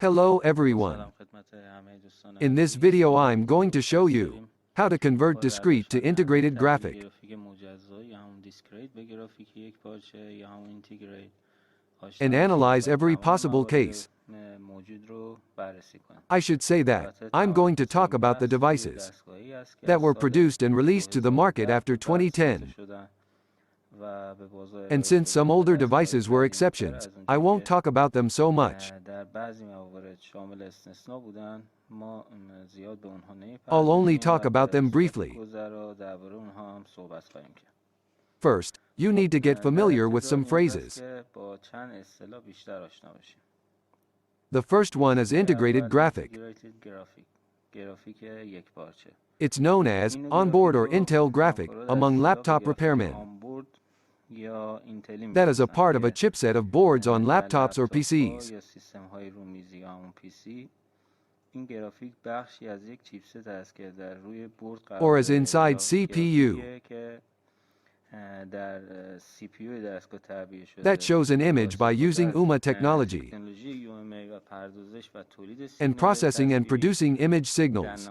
Hello everyone. In this video I'm going to show you how to convert discrete to integrated graphic. And analyze every possible case. I should say that I'm going to talk about the devices that were produced and released to the market after 2010. And since some older devices were exceptions, I won't talk about them so much. I'll only talk about them briefly. First, you need to get familiar with some phrases. The first one is integrated graphic. It's known as onboard or Intel graphic among laptop repairmen. That is a part of a chipset of boards on laptops or PCs. Or as inside CPU. That shows an image by using UMA technology and processing and producing image signals.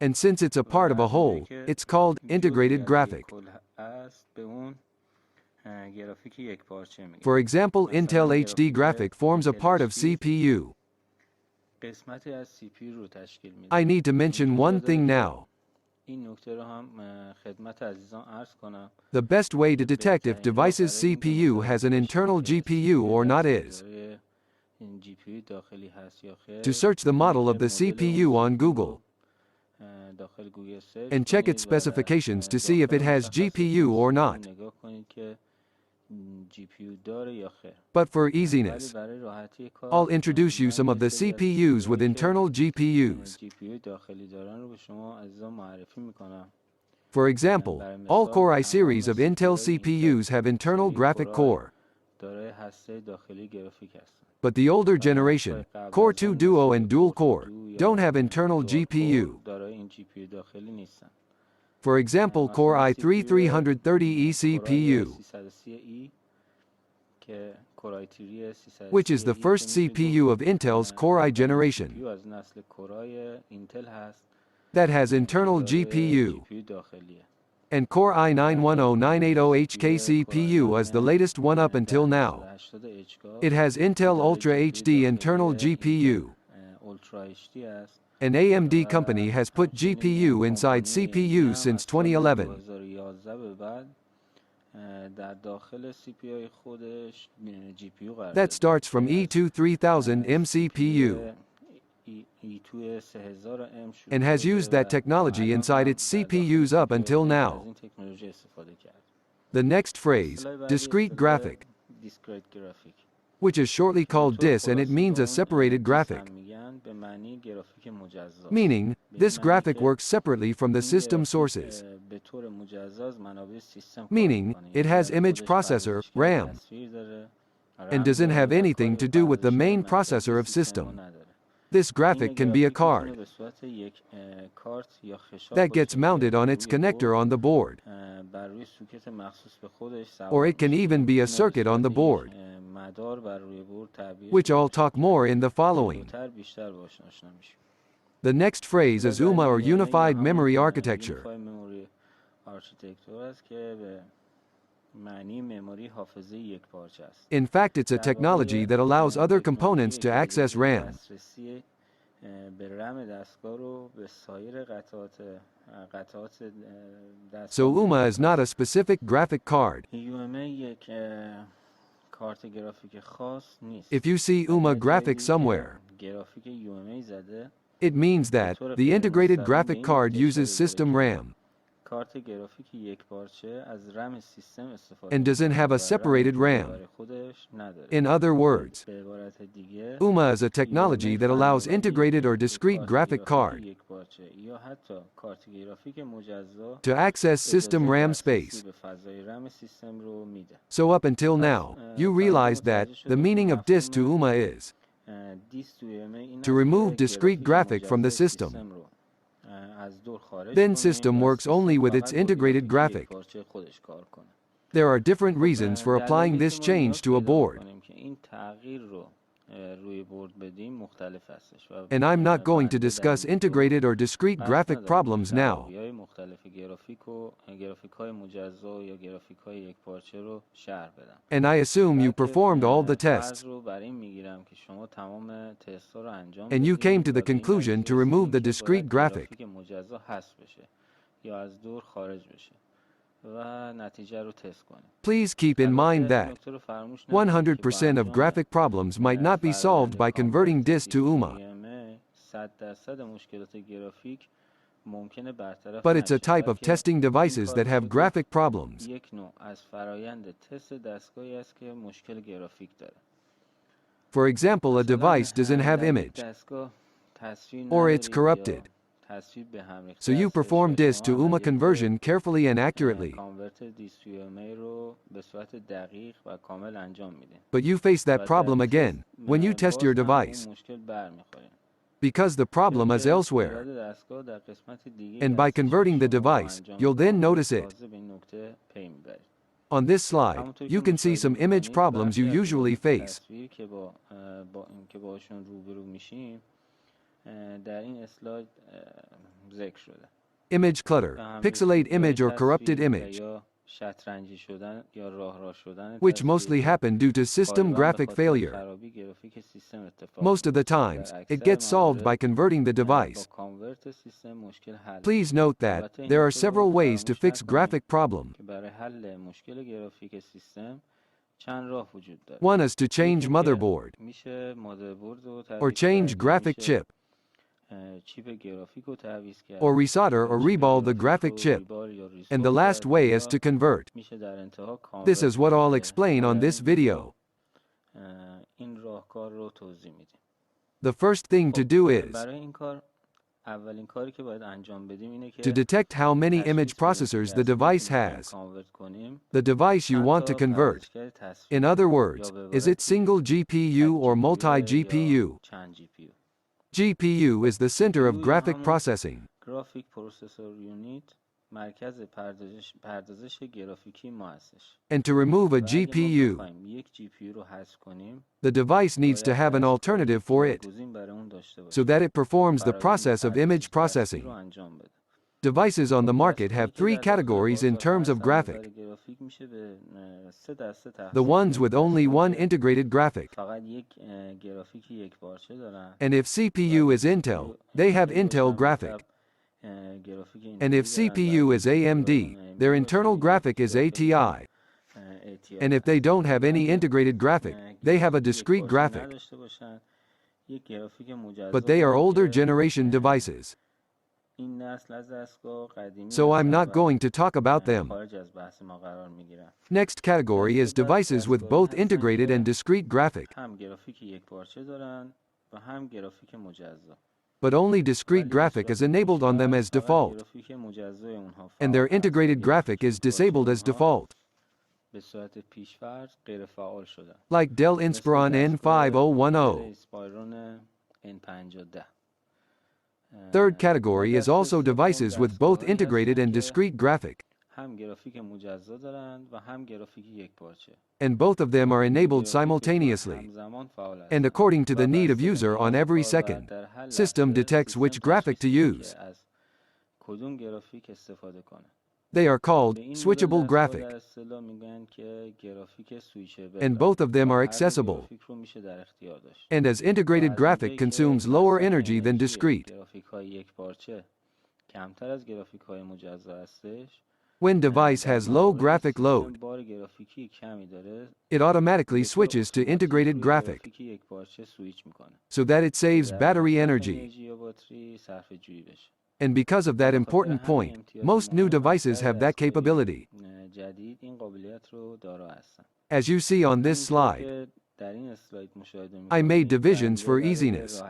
And since it's a part of a whole, it's called integrated graphic. For example, Intel HD graphic forms a part of CPU. I need to mention one thing now. The best way to detect if device's CPU has an internal GPU or not is to search the model of the CPU on Google and check its specifications to see if it has GPU or not. But for easiness, I'll introduce you some of the CPUs with internal GPUs. For example, all Core I series of Intel CPUs have internal graphic core. But the older generation, Core 2 Duo and Dual Core, don't have internal GPU. For example, Core i3 330E CPU, which is the first CPU of Intel's Core I generation that has internal GPU. And Core i9-10980HK CPU is the latest one up until now. It has Intel Ultra HD internal GPU. An AMD company has put GPU inside CPU since 2011. That starts from E2 3000M CPU and has used that technology inside its CPUs up until now. The next phrase, discrete graphic, which is shortly called DIS, and it means a separated graphic. Meaning, this graphic works separately from the system sources. Meaning, it has image processor, RAM, and doesn't have anything to do with the main processor of system. This graphic can be a card that gets mounted on its connector on the board. Or it can even be a circuit on the board, which I'll talk more in the following. The next phrase is UMA or Unified Memory Architecture. In fact, it's a technology that allows other components to access RAM. So UMA is not a specific graphic card. If you see UMA graphic somewhere, it means that the integrated graphic card uses system RAM and doesn't have a separated RAM. In other words, UMA is a technology that allows integrated or discrete graphic card to access system RAM space. So up until now, you realized that the meaning of DIS to UMA is to remove discrete graphic from the system. Then system works only with its integrated graphic. There are different reasons for applying this change to a board. And I'm not going to discuss integrated or discrete graphic problems now. And I assume you performed all the tests. And you came to the conclusion to remove the discrete graphic. Please keep in mind that 100% of graphic problems might not be solved by converting DIS to UMA. But it's a type of testing devices that have graphic problems. For example, a device doesn't have image, or it's corrupted. So you perform DIS to UMA conversion carefully and accurately. But you face that problem again when you test your device, because the problem is elsewhere. And by converting the device, you'll then notice it. On this slide, you can see some image problems you usually face. Image clutter, pixelate image or corrupted image, which mostly happen due to system graphic failure. Most of the times, it gets solved by converting the device. Please note that there are several ways to fix graphic problem. One is to change motherboard, or change graphic chip, or resolder or reball the graphic chip. And the last way is to convert. This is what I'll explain on this video. The first thing to do is to detect how many image processors the device has. The device you want to convert. In other words, is it single GPU or multi-GPU? GPU is the center of graphic processing. And to remove a GPU, the device needs to have an alternative for it, so that it performs the process of image processing. Devices on the market have three categories in terms of graphic. The ones with only one integrated graphic. And if CPU is Intel, they have Intel graphic. And if CPU is AMD, their internal graphic is ATI. And if they don't have any integrated graphic, they have a discrete graphic. But they are older generation devices, so I'm not going to talk about them. Next category is devices with both integrated and discrete graphic. But only discrete graphic is enabled on them as default, and their integrated graphic is disabled as default, like Dell Inspiron N5010. Third category is also devices with both integrated and discrete graphic, and both of them are enabled simultaneously. And according to the need of user on every second, system detects which graphic to use. They are called switchable graphic, and both of them are accessible. And as integrated graphic consumes lower energy than discrete, when device has low graphic load, it automatically switches to integrated graphic, so that it saves battery energy. And because of that important point, most new devices have that capability. As you see on this slide, I made divisions for easiness.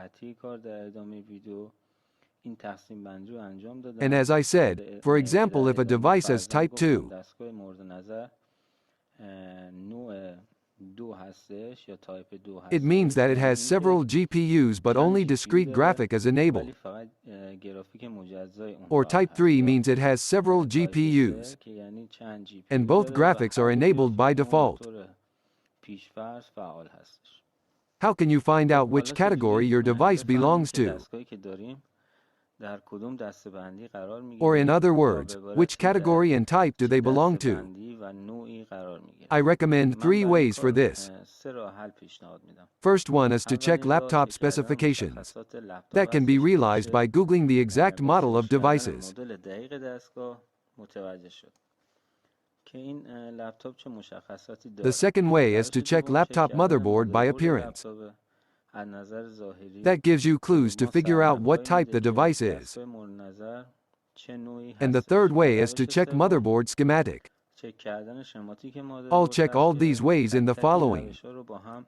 And as I said, for example, if a device is type 2, it means that it has several GPUs but only discrete graphic is enabled. Or type 3 means it has several GPUs, and both graphics are enabled by default. پیش‌فرض فعال هستش. How can you find out which category your device belongs to? دستگاهی که داریم در کدوم دسته‌بندی قرار Or in می‌گیره other یا words, به which عبارتی در category and type do چه they belong to? دسته‌بندی و نوعی قرار می‌گیره. I recommend من 3 برای این ways for کار this. 3 راه حل پیشنهاد میدم. First one is to check اولین راه laptop چک کردن specifications. مشخصات لپتاپ That can be هستش که realized by میشه Googling the exact با model of سرچ کردن devices. مدل دقیق دستگاه متوجه شد که این لپتاپ چه مشخصاتی The داره. second way is روش to check دوم چک laptop کردن motherboard by مادربرد appearance. لپتاپ از نظر ظاهری That gives you که به clues to ما figure out what سرنخ‌هایی type میده the که device is. دستگاه مورد نظر چه نوعی And the هستش. third way و is to روش check سوم motherboard schematic. چک کردن شماتیک I'll مادربرد check all هست these که ways in the تک تک این following. روش‌ها رو با هم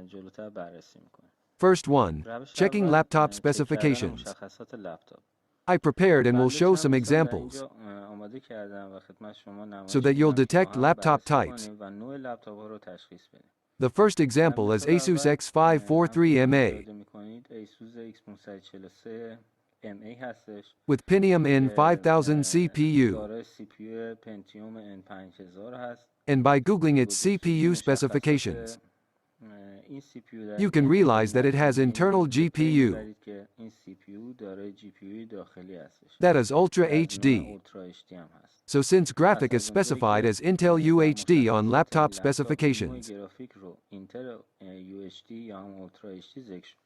جلوتر بررسی می‌کنیم. First one, روش checking اول laptop چک کردن specifications. مشخصات لپتاپ. I prepared and will بنده show چند some مثال در examples اینجا آماده کردم و خدمت شما so نمایش that you'll میدم که با detect هم laptop بررسی types. کنیم و نوع لپتاپ‌ها رو تشخیص بدیم. The first در example is مثال Asus اول همونطور که X543MA مشاهده می‌کنید ASUS X543 MA هستش with Pentium که N5000 CPU. دارای CPU پنتیوم N5000 هست. And by Googling که its با جستجوی CPU مشخصات specifications, این CPU در you can اینترنت realize that it has می‌بینید internal به پی GPU, می‌برید که این CPU دارای GPU داخلی هستش that is Ultra که از نوع HD. Ultra HD هم هست. So since graphic پس is از اونجایی specified که as Intel در UHD on مشخصات laptop لپتاپ نوع specifications, گرافیک رو اینتل UHD یا هم Ultra HD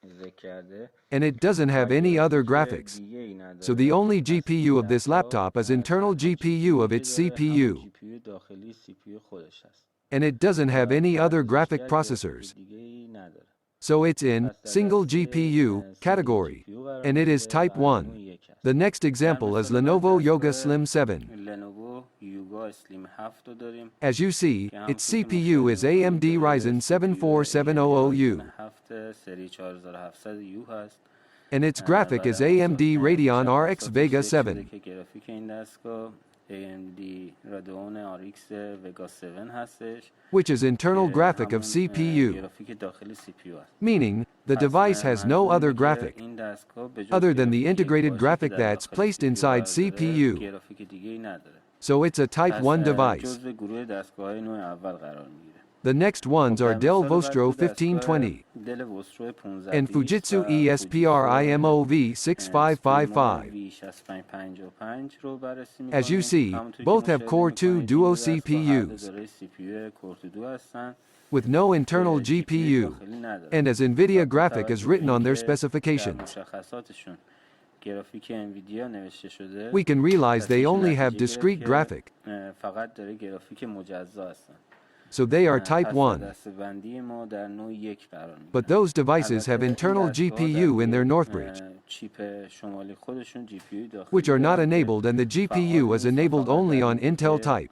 ذکر کرده and it doesn't have و any other گرافیک graphics, دیگه ای so the نداره، only پس GPU این of this لپتاپ laptop is internal تنها GPU GPU of که its داره همون CPU, GPU داخلی CPU خودش هست and it doesn't have و any other graphic پردازشگر گرافیک processors. دیگه ای نداره. So it's in پس در single دسته GPU سینگل category, GPU قرار and it is میگیره type و از نوع 1. یک هست. The next در example is مثال بعد Lenovo Yoga دستگاه Slim 7. لنوو یوگا اسلیم 7 رو داریم As you see, که its همونطور که CPU is مشاهده AMD می‌کنید داره Ryzen CPU 74700U, 7 سری 4700U هست and its و graphic is در AMD Radeon RX مشخصاتش Vega ذکر شده 7. که گرافیک این دستگاه AMD Radeon RX Vega 7 هستش which is internal که graphic of همون CPU, گرافیک داخلی CPU است. meaning the پس device has no منظور other اینه که graphic این دستگاه به جز other than the گرافیک یک integrated باشی که graphic در that's داخل placed CPU inside قرار داره CPU. گرافیک دیگه ای نداره. So it's a type پس 1 device. جزو گروه دستگاه‌های نوع اول قرار میگیره. The next ones are در Dell مثال بعد Vostro دو دستگاه 1520 دل وسترو and 1520 Fujitsu و ESPRIMO V6555. V6555 رو بررسی As you می‌کنیم. see, همونطور که both have مشاهده Core 2 می‌کنید این Duo دو دستگاه هر دو CPUs دارای CPU کور 2 هستن with no internal که GPU GPU, داخلی ندارن. and as و NVIDIA با graphic is توجه به written on their اینکه در specifications, مشخصاتشون گرافیک انویدیا نوشته شده we can realize پس they میشه only have نتیجه discrete گرفت graphic, که فقط داره گرافیک مجزا هستن. so they are پس type در 1. دسته‌بندی ما در نوع یک قرار But میگیرن. those devices have البته این internal دستگاه‌ها GPU in their در North Bridge, چیپ شمالی خودشون GPU داخلی which are not دارن که enabled, and the فعال GPU is نیست و enabled فقط only در on Intel نوع type.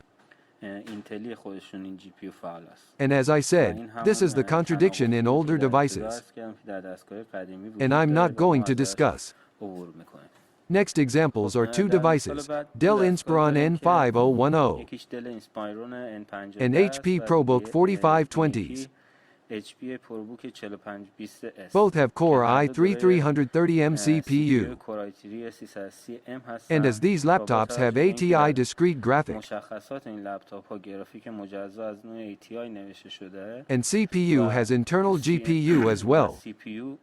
اینتلی خودشون این GPU فعال است. And as I و said, این this is the همون contradiction in تناقضی older که در ابتدا devices, عرض کردم که در دستگاه قدیمی and وجود I'm داره not و ما going to ازش discuss. عبور میکنیم. Next examples are two در مثال devices, بعد Dell دو دستگاه Inspiron داریم که N5010 یکیش دل اینسپایرون N50 and است HP و ProBook دیگه 4520s. یکی HP پروبوک 4520S Both have که Core هر دو دارای i3-330M CPU CPU, Core i3 330M and as هستن these و با laptops have توجه به اینکه ATI در discrete graphic مشخصات این لپتاپ ها گرافیک مجزا از نوع ATI نوشته شده and CPU و has internal GPU as و well, CPU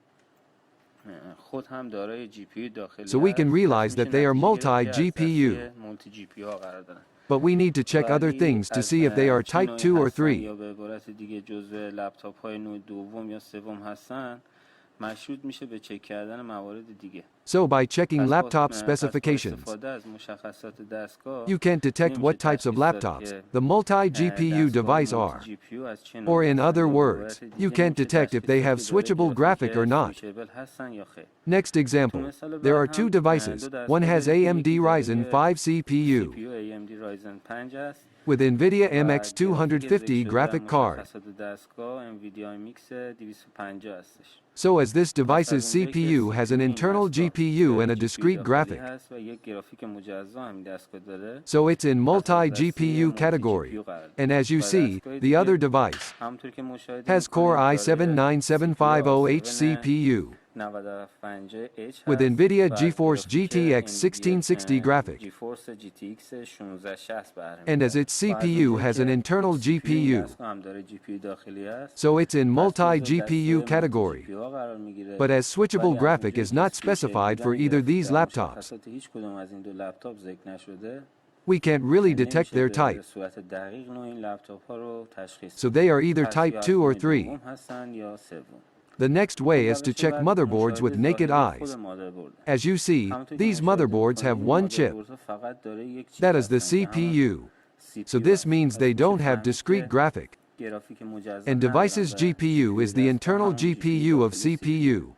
خود هم دارای GPU داخلی so we can هست. realize پس that میشه they are نتیجه گرفت که از multi-GPU. دسته مولتی GPU ها قرار دارن. But we need to check other ولی things to از see if they are چه type نوعی 2 or هستن 3. یا به عبارت دیگه جزو لپتاپ های نوع دوم یا سوم هستن مشروط میشه به چک کردن موارد دیگه. So by checking پس با laptop specifications, استفاده از مشخصات دستگاه you can detect میشه what types of تشخیص داد laptops که the multi-GPU دستگاه device are. مولتی GPU از چه Or نوعی in هستن other یا به words, عبارت you دیگه can't میشه detect if تشخیص they داد have که داره switchable graphic or گرافیک not. سویچبل هستن یا خیر. Next تو example, مثال there بعد are two هم devices. دو One دستگاه has داریم که AMD یکی Ryzen دارای 5 CPU CPU AMD Ryzen 5 است with NVIDIA و MX گرافیک ذکر 250 شده در graphic card. مشخصات دستگاه NVIDIA MX 250 هستش. So as this پس device's از اونجایی که CPU has an این internal دستگاه GPU and دارای a GPU discrete داخلی graphic, هست و یک گرافیک مجزا هم این دستگاه داره so it's in پس از دسته multi-GPU مولتی category. GPU قرار And داره as you و see, دستگاه the other دیگه device همونطور که مشاهده has Core می‌کنید دارای CPU i7-9750H i7 CPU 97H with هست NVIDIA و GeForce گرافیک GTX 1660 graphic, GeForce GTX 1660 and as برمی‌داره. its CPU has an internal CPU این GPU, دستگاه هم داره GPU داخلی است. so it's in پس جزو multi-GPU دسته category. multi-GPU ها قرار میگیره. But as switchable ولی graphic همونجوری is که not سویچ specified for بودن either these گرافیک در laptops, مشخصات هیچ کدوم از این دو لپتاپ ذکر نشده. we can't really detect نمیشه their به type, صورت دقیق نوع این لپتاپ ها رو تشخیص so داد. they are either پس type یا 2 از or نوع 3. دوم هستن یا سوم. The next way is to روش check بعد motherboards with مشاهده naked ظاهری خود eyes. مادربرد. As you see, همونطور که these مشاهده motherboards have می‌کنید، این one chip, مادربردها فقط داره یک چیپ that is the هستن که همون CPU. CPU So this هست. means پس they میشه don't have فهمید discrete که graphic, گرافیک مجزا and ندارن device's و GPU is the دستگاه internal همون GPU GPU of داخلی CPU.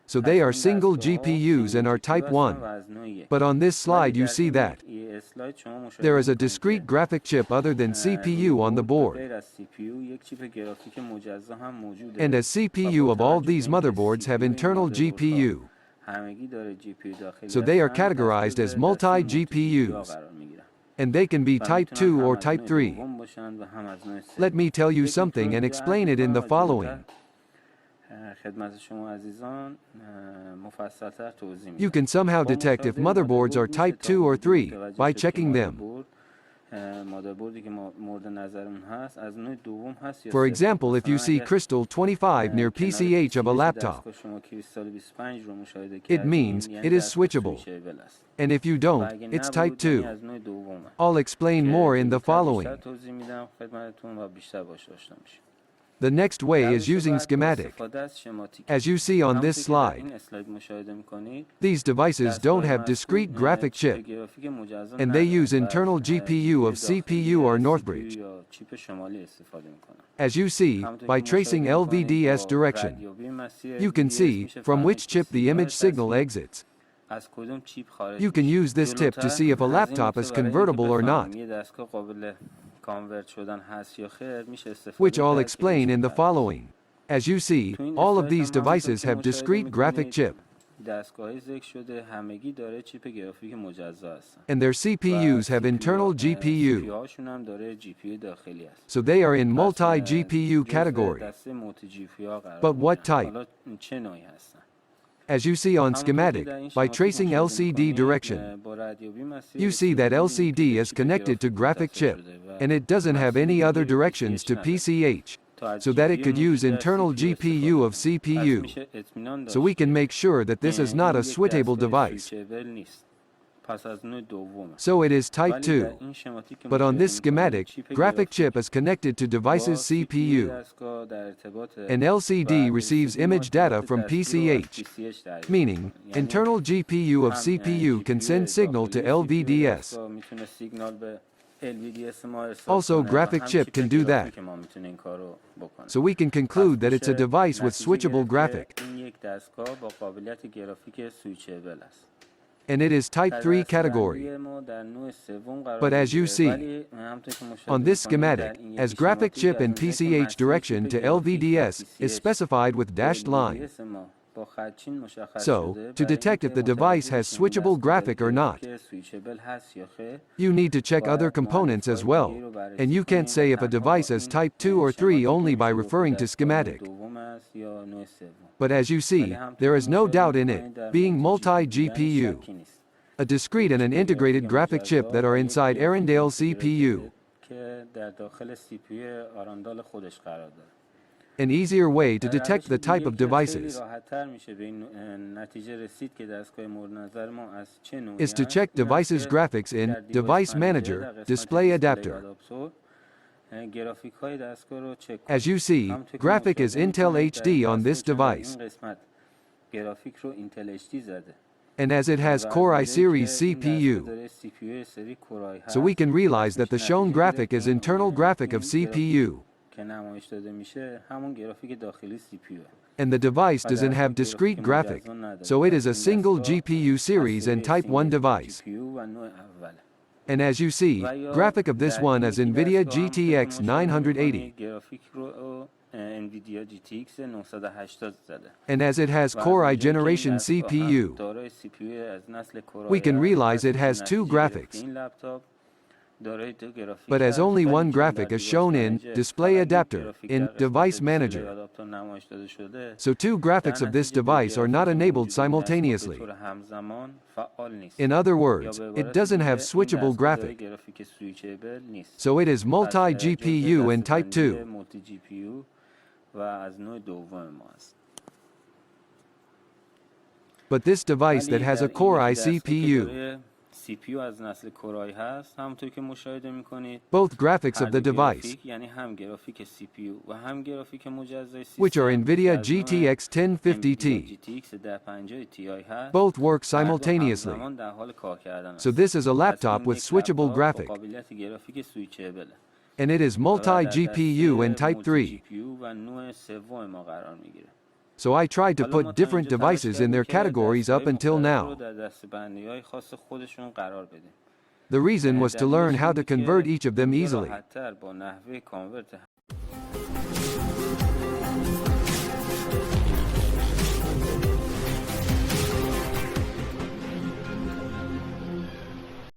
So پس they are این single دستگاه‌ها GPUs and single are GPU type هستن 1. و از نوع یک. But on this ولی slide you در see این that اسلاید شما مشاهده there is a می‌کنید discrete که graphic chip other than CPU on the روی board. غیر از CPU یک چیپ گرافیک مجزا هم موجوده. And as و CPU با of all توجه به these اینکه motherboards have CPU این internal مادربردها GPU, همگی داره GPU داخلی so they are هستن، پس categorized جزو as دسته multi GPU ها multi-GPUs, قرار میگیرن. and they can be و type میتونن 2 هم or از type نوع 3. دوم باشن و هم از نوع Let سوم. me tell you یک something اینترو and اینجا explain it in می‌کنم the و جلوتر following. خدمت شما عزیزان مفصل‌تر توضیح You میدم. can somehow با detect if مشاهده motherboards are مادربرد میشه type تا 2 or حدودی 3 متوجه by شد که checking them. مادربردی که مورد نظرمون هست از نوع دوم هست یا For سوم. example, if you مثلا see اگه crystal 25 near کنار PCH of a PCH laptop, دستگاه شما کریستال 25 رو مشاهده it کردین means یعنی it is دستگاه switchable. سویچبل است. And if you و don't, اگه it's type نبود یعنی 2. از نوع دومه. I'll explain که more in the جلوتر بیشتر following. توضیح میدم خدمتتون و بیشتر باهاش آشنا میشید. The next way is روش using بعد با schematic. استفاده از شماتیک. As you see on همونطور this که در slide, این اسلاید مشاهده می‌کنید these devices don't دستگاه have discrete مذکور graphic چیپ chip, گرافیک مجزا and they ندارن use و internal از GPU of داخلی CPU or CPU Northbridge. یا چیپ شمالی استفاده می‌کنن. As you see, همونطور by که tracing مشاهده می‌کنید LVDS با direction, رادیویی مسیر you can LVDS see میشه from فهمید which که chip the image سیگنال signal تصویر exits. از کدوم چیپ خارج You can میشه. use this tip to see if a جلوتر از این laptop نکته is برای اینکه convertible or بفهمیم not, یه دستگاه قابل کانورت شدن هست یا خیر میشه which استفاده I'll کرد که explain in the وجود داره. following. As you see, تو این all of اسلاید these هم همونطور devices که have مشاهده discrete graphic می‌کنید chip, دستگاهی ذکر شده همگی داره چیپ گرافیک مجزا هستن and their و CPUs have internal GPU, هاشون هم داره GPU داخلی است. so they are in پس multi-GPU جزء category. دسته مولتی جی پی ها قرار But what می‌گیرن. type? حالا چه نوعی هستن؟ As you see on همونطور که schematic, در این by شماتیک tracing مشاهده LCD می‌کنید، direction, با رادیویی مسیر you see that رسیدگی LCD به is چیپ connected to گرافیک graphic متصل chip, شده و and it doesn't have any مسئولیت other دیگه directions to نداره. PCH, تا از so that it GPU could use میشه internal CPU GPU of استفاده کنه. پس CPU, میشه اطمینان so داشت we can که make sure that this is not این a یک switchable دستگاه device. سویچبل نیست. پس از نوع دومه. So it is type ولی در 2. این شماتیک که But on مشاهده this می‌کنید، schematic, چیپ graphic گرافیک chip is connected to با device's CPU CPU, دستگاه در ارتباطه and و LCD receives LCD ما image data اطلاعات from تصویر رو از PCH, PCH دریافت meaning می‌کنه. یعنی internal GPU of هم CPU can GPU send signal to داخلی CPU LVDS. دستگاه میتونه سیگنال به LVDS ما ارسال Also, کنه و graphic هم chip چیپ can do that. گرافیک ما میتونه این کارو بکنه. So we can پس conclude that it's a میشه device with نتیجه switchable گرفت graphic, که این یک دستگاه با قابلیت گرافیک سویچبل است. and it is type در 3 دسته‌بندی category. ما در نوع سوم قرار But as you می‌گیره، see, ولی همونطور که مشاهده On this می‌کنید در schematic, این as یکی graphic شماتیک chip از in اونجایی که PCH مسیر direction چیپ to گرافیک LVDS is PCH specified with به dashed line. LVDS ما با خطچین مشخص So, شده to برای detect if اینکه the device متوجه has بشیم این switchable دستگاه graphic or not, گرافیک سویچبل هست یا خیر you need to check other باید components as معرف‌های well, دیگه‌ای رو and بررسی you can't کنیم و say if a تنها با device is این type 2 or 3 شماتیک only by نمیشه گفت که referring to دستگاه نوع schematic. دوم است یا نوع سوم. But as you ولی see, همونطور there که is no مشاهده doubt in می‌کنید it, در being multi-GPU multi-GPU, شکی نیست. a discrete and an چیپ integrated گرافیک graphic chip that مجزا are و یک inside گرافیک Arendale's اینتگریتد CPU. که در داخل CPU آراندال خودش قرار داره. An easier way to در detect روش the type دیگه of که خیلی devices راحت‌تر میشه به این نتیجه رسید که دستگاه مورد نظر ما از چه نوعی is to است، check این است devices که graphics in در Device منیجر Manager, در قسمت Display دیسپلی Adapter. آداپتور گرافیک های دستگاه رو چک As کنید. you see, همونطور که graphic is مشاهده Intel می‌کنید در HD on this دستگاه در device, این قسمت گرافیک رو اینتل اچ دی زده and as it has و از Core i اونجایی series که این دستگاه CPU, داره CPU سری کورای so we هست can realize that the میشه shown نتیجه graphic گرفت is که internal graphic of این گرافیک CPU, که نمایش داده میشه همون گرافیک داخلی CPU and the device و doesn't در have اصل discrete گرافیک graphic, مجزا نداره. so it پس is a این single دستگاه GPU از series and سری type 1 سینگل device. GPU و نوع اوله. And as you see, و یا graphic of this در one این is یکی NVIDIA دستگاه همونطور که GTX مشاهده 980, می‌کنید گرافیک رو NVIDIA GTX 980 زده and as it has و از Core i اونجایی که این generation دستگاه هم CPU, دارای CPU از نسل we کورای can است، realize پس it میشه has two نتیجه گرفت که graphics. این لپتاپ But as only one graphic is shown in Display Adapter, in Device Manager. So two graphics of this device are not enabled simultaneously. In other words, it doesn't have switchable graphic. So it is multi-GPU and Type 2. But this device that has a Core i CPU. Both graphics of the device, which are NVIDIA GTX 1050 Ti, both work simultaneously. So this is a laptop with switchable graphic. And it is multi-GPU and Type 3. So I tried to put different devices in their categories up until now. The reason was to learn how to convert each of them easily.